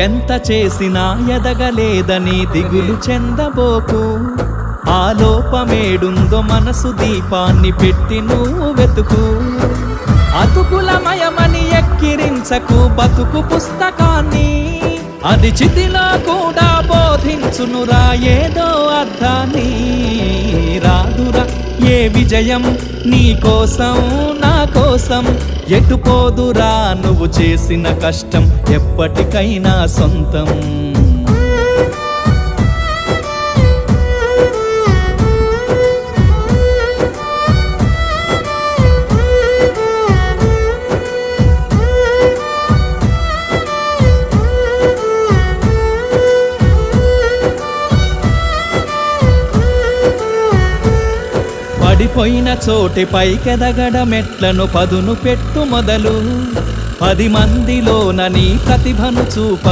ఎంత చేసినా ఎదగలేదని దిగులు చెందబోకు. ఆ లోపమేడుందో మనసు దీపాన్ని పెట్టి నువ్వు వెతుకు. అతుకులమయమని ఎక్కిరించకు బతుకు పుస్తకాన్ని, అది చితిలో కూడా బోధించునురా ఏదో అర్థాన్ని. రాదురా ఏ విజయం నీ కోసం నా కోసం, ఎటుపోదురా నువ్వు చేసిన కష్టం ఎప్పటికైనా సొంతం. పడిపోయిన చోటి పైకెదగడమెట్లను పదును పెట్టు మొదలు. 10 మందిలోన నీ ప్రతిభను చూప.